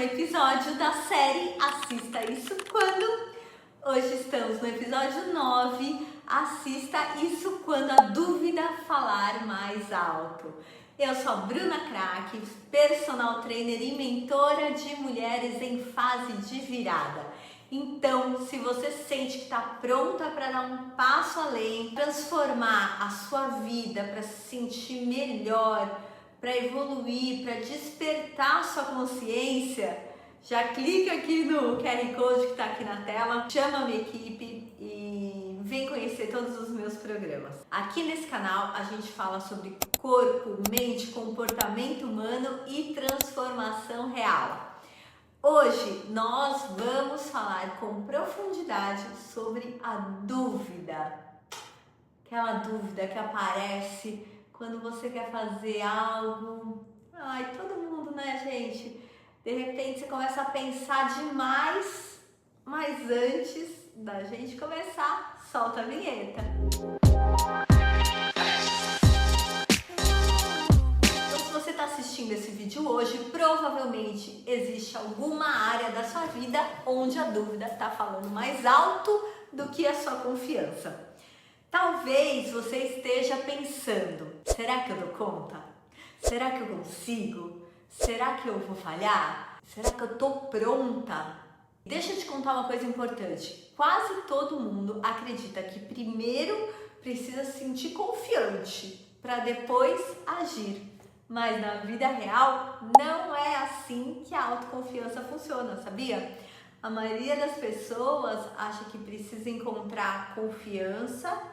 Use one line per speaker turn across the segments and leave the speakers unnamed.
episódio da série Assista Isso Quando. Hoje estamos no episódio 9, Assista Isso Quando a Dúvida Falar Mais Alto. Eu sou a Bruna Crack, personal trainer e mentora de mulheres em fase de virada. Então, se você sente que está pronta para dar um passo além, transformar a sua vida, para se sentir melhor, para evoluir, para despertar a sua consciência, já clica aqui no QR Code que está aqui na tela, chama a minha equipe e vem conhecer todos os meus programas. Aqui nesse canal a gente fala sobre corpo, mente, comportamento humano e transformação real. Hoje nós vamos falar com profundidade sobre a dúvida. Aquela dúvida que aparece quando você quer fazer algo. Ai, todo mundo, né, gente? De repente você começa a pensar demais, mas antes da gente começar, solta a vinheta. Então, se você está assistindo esse vídeo hoje, provavelmente existe alguma área da sua vida onde a dúvida está falando mais alto do que a sua confiança. Talvez você esteja pensando, será que eu dou conta? Será que eu consigo? Será que eu vou falhar? Será que eu tô pronta? Deixa eu te contar uma coisa importante. Quase todo mundo acredita que primeiro precisa se sentir confiante para depois agir. Mas na vida real não é assim que a autoconfiança funciona, sabia? A maioria das pessoas acha que precisa encontrar confiança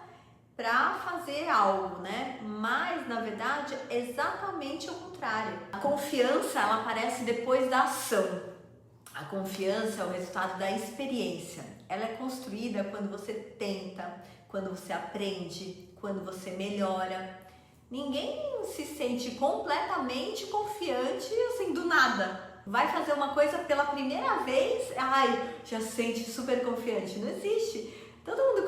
para fazer algo, né? Mas na verdade é exatamente o contrário. A confiança, ela aparece depois da ação. A confiança é o resultado da experiência. Ela é construída quando você tenta, quando você aprende, quando você melhora. Ninguém se sente completamente confiante assim do nada. Vai fazer uma coisa pela primeira vez, ai, já se sente super confiante. Não existe. Todo mundo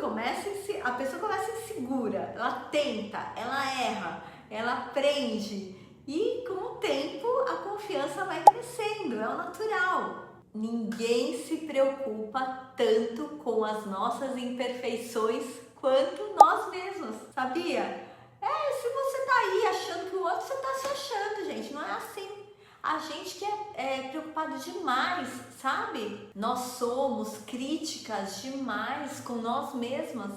a pessoa começa insegura, ela tenta, ela erra, ela aprende e com o tempo a confiança vai crescendo, é o natural. Ninguém se preocupa tanto com as nossas imperfeições quanto nós mesmos, sabia? Se você tá aí achando que o outro, você tá se achando, gente, não é assim. A gente que é preocupado demais, sabe? Nós somos críticas demais com nós mesmas,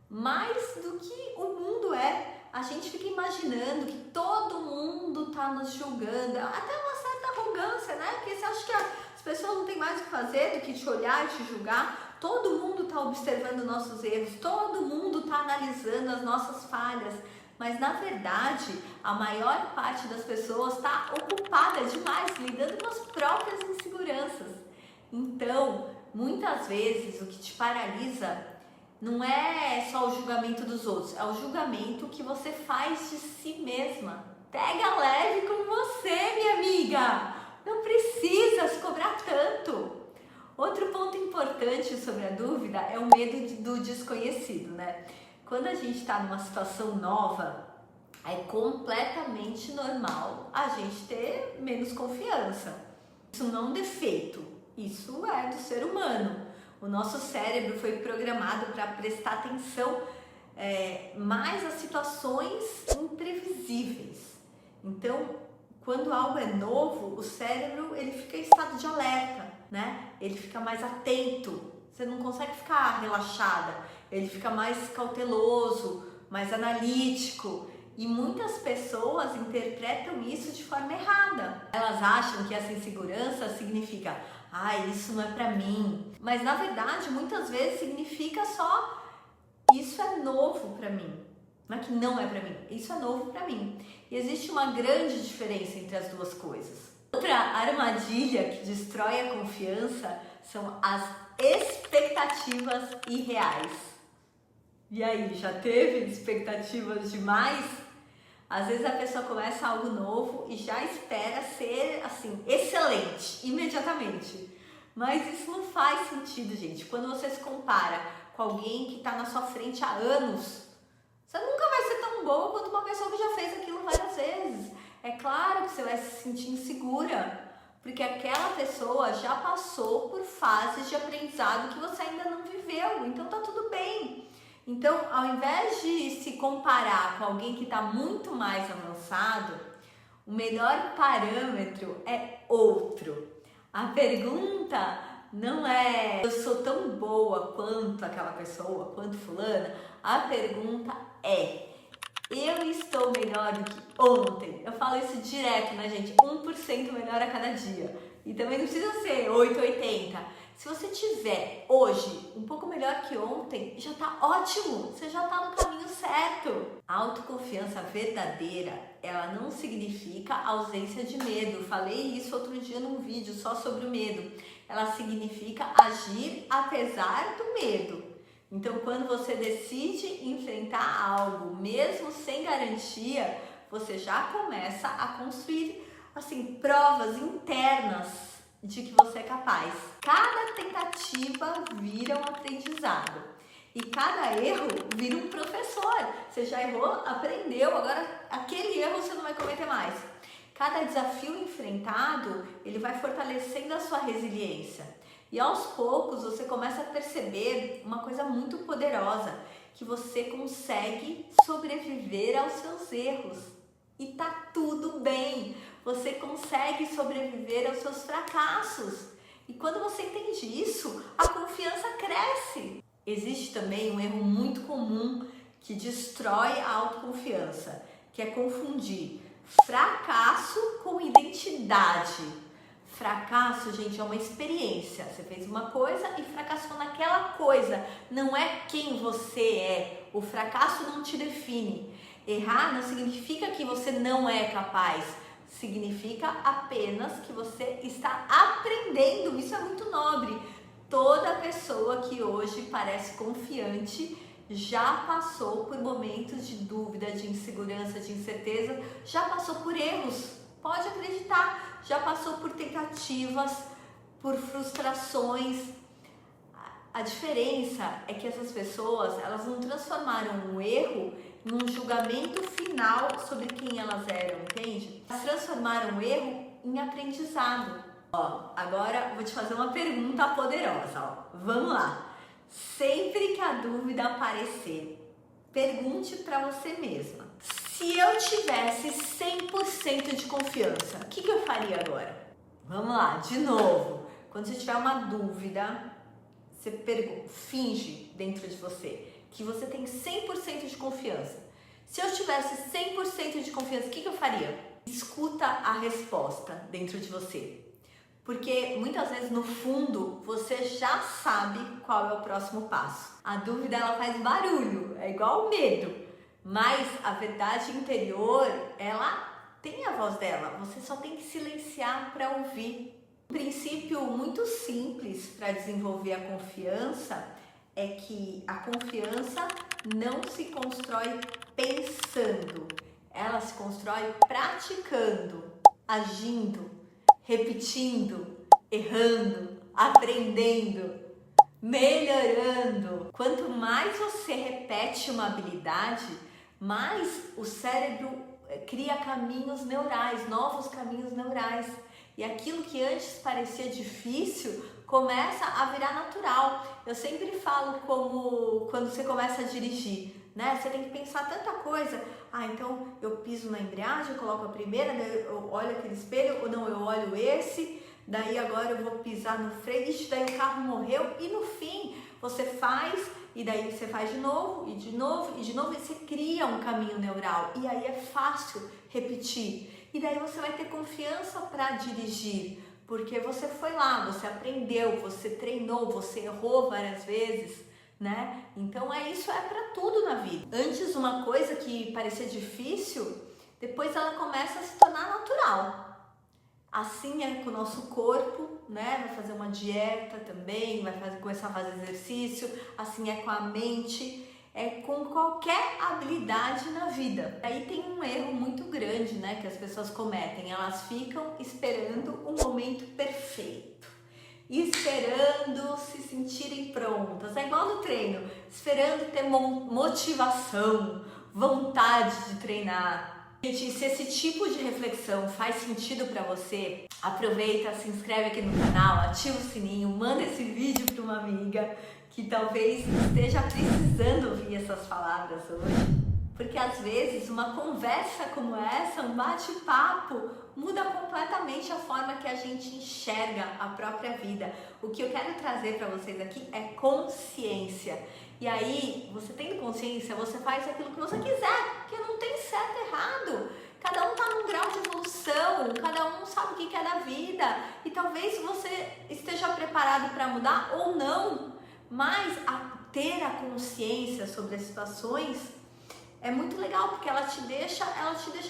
mais do que o mundo é. A gente fica imaginando que todo mundo tá nos julgando, até uma certa arrogância, né? Porque você acha que as pessoas não têm mais o que fazer do que te olhar e te julgar. Todo mundo tá observando nossos erros, todo mundo tá analisando as nossas falhas. Mas na verdade, a maior parte das pessoas está ocupada demais, lidando com as próprias inseguranças. Então, muitas vezes o que te paralisa não é só o julgamento dos outros, é o julgamento que você faz de si mesma. Pega leve com você, minha amiga! Não precisa se cobrar tanto. Outro ponto importante sobre a dúvida é o medo do desconhecido, né? Quando a gente está numa situação nova, é completamente normal a gente ter menos confiança. Isso não é um defeito, isso é do ser humano. O nosso cérebro foi programado para prestar atenção mais a situações imprevisíveis. Então, quando algo é novo, o cérebro ele fica em estado de alerta, né? Ele fica mais atento. Você não consegue ficar relaxada, ele fica mais cauteloso, mais analítico. E muitas pessoas interpretam isso de forma errada. Elas acham que essa insegurança significa, isso não é pra mim. Mas na verdade, muitas vezes significa só, isso é novo pra mim. Não é que não é pra mim, isso é novo pra mim. E existe uma grande diferença entre as duas coisas. Outra armadilha que destrói a confiança são as expectativas irreais. E aí, já teve expectativas demais? Às vezes a pessoa começa algo novo e já espera ser, assim, excelente, imediatamente. Mas isso não faz sentido, gente. Quando você se compara com alguém que está na sua frente há anos, você nunca vai ser tão boa quanto uma pessoa que já fez aquilo várias vezes. É claro que você vai se sentir insegura, porque aquela pessoa já passou por fases de aprendizado que você ainda não viveu, então tá tudo bem. Então, ao invés de se comparar com alguém que está muito mais avançado, o melhor parâmetro é outro. A pergunta não é eu sou tão boa quanto aquela pessoa, quanto fulana. A pergunta é eu estou melhor do que ontem. Eu falo isso direto, né, gente? 1% melhor a cada dia. E também não precisa ser 880. Se você tiver hoje um pouco melhor que ontem, já tá ótimo. Você já tá no caminho certo. A autoconfiança verdadeira, ela não significa ausência de medo. Falei isso outro dia num vídeo só sobre o medo. Ela significa agir apesar do medo. Então, quando você decide enfrentar algo, mesmo sem garantia, você já começa a construir, assim, provas internas de que você é capaz. Cada tentativa vira um aprendizado e cada erro vira um professor. Você já errou, aprendeu, agora aquele erro você não vai cometer mais. Cada desafio enfrentado, ele vai fortalecendo a sua resiliência. E aos poucos você começa a perceber uma coisa muito poderosa, que você consegue sobreviver aos seus erros. E tá tudo bem, você consegue sobreviver aos seus fracassos. E quando você entende isso, a confiança cresce. Existe também um erro muito comum que destrói a autoconfiança, que é confundir fracasso com identidade. Fracasso, gente, é uma experiência. Você fez uma coisa e fracassou naquela coisa. Não é quem você é. O fracasso não te define. Errar não significa que você não é capaz. Significa apenas que você está aprendendo. Isso é muito nobre. Toda pessoa que hoje parece confiante já passou por momentos de dúvida, de insegurança, de incerteza, já passou por erros. Pode acreditar, já passou por tentativas, por frustrações. A diferença é que essas pessoas, elas não transformaram um erro em um julgamento final sobre quem elas eram, entende? Elas transformaram o erro em aprendizado. Ó, agora vou te fazer uma pergunta poderosa, ó. Vamos lá. Sempre que a dúvida aparecer, pergunte para você mesma. Se eu tivesse 100% de confiança, o que eu faria agora? Vamos lá, de novo. Quando você tiver uma dúvida, você finge dentro de você que você tem 100% de confiança. Se eu tivesse 100% de confiança, o que eu faria? Escuta a resposta dentro de você. Porque muitas vezes no fundo você já sabe qual é o próximo passo. A dúvida ela faz barulho, é igual o medo. Mas a verdade interior, ela tem a voz dela, você só tem que silenciar para ouvir. Um princípio muito simples para desenvolver a confiança é que a confiança não se constrói pensando, ela se constrói praticando, agindo, repetindo, errando, aprendendo, melhorando. Quanto mais você repete uma habilidade, mais o cérebro cria caminhos neurais, novos caminhos neurais. E aquilo que antes parecia difícil começa a virar natural. Eu sempre falo como quando você começa a dirigir, né? Você tem que pensar tanta coisa. Ah, então eu piso na embreagem, eu coloco a primeira, daí eu olho aquele espelho, ou não, eu olho esse, daí agora eu vou pisar no freio, ixi, daí o carro morreu, e no fim você faz, e daí você faz de novo, e de novo, e de novo, e você cria um caminho neural, e aí é fácil repetir. E daí você vai ter confiança para dirigir, porque você foi lá, você aprendeu, você treinou, você errou várias vezes, né? Então isso é para tudo na vida. Antes uma coisa que parecia difícil, depois ela começa a se tornar natural. Assim é com o nosso corpo, né? Vai fazer uma dieta também, começar a fazer exercício, assim é com a mente. É com qualquer habilidade na vida. Aí tem um erro muito grande, né, que as pessoas cometem. Elas ficam esperando o momento perfeito, esperando se sentirem prontas. É igual no treino, esperando ter motivação, vontade de treinar. Gente, se esse tipo de reflexão faz sentido para você, aproveita, se inscreve aqui no canal, ativa o sininho, manda esse vídeo para uma amiga que talvez esteja precisando ouvir essas palavras hoje. Porque às vezes uma conversa como essa, um bate-papo, muda completamente a forma que a gente enxerga a própria vida. O que eu quero trazer para vocês aqui é consciência. E aí, você tendo consciência, você faz aquilo que você quiser, porque não tem certo e errado. Cada um está num grau de evolução, cada um sabe o que quer da vida. E talvez você esteja preparado para mudar ou não, mas ter a consciência sobre as situações é muito legal, porque ela te deixa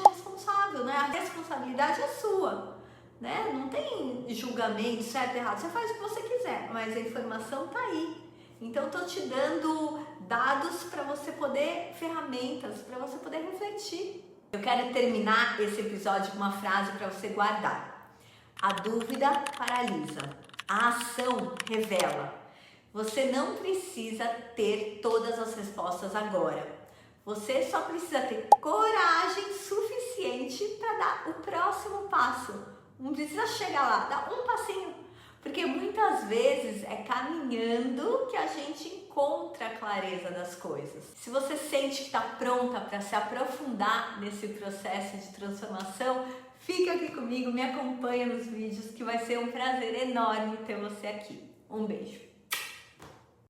responsável, né? A responsabilidade é sua, né? Não tem julgamento, certo e errado. Você faz o que você quiser, mas a informação tá aí. Então, eu tô te dando dados para você poder, ferramentas, para você poder refletir. Eu quero terminar esse episódio com uma frase para você guardar. A dúvida paralisa, a ação revela. Você não precisa ter todas as respostas agora. Você só precisa ter coragem suficiente para dar o próximo passo. Não precisa chegar lá, dá um passinho. Porque muitas vezes é caminhando que a gente encontra a clareza das coisas. Se você sente que está pronta para se aprofundar nesse processo de transformação, fica aqui comigo, me acompanha nos vídeos que vai ser um prazer enorme ter você aqui. Um beijo!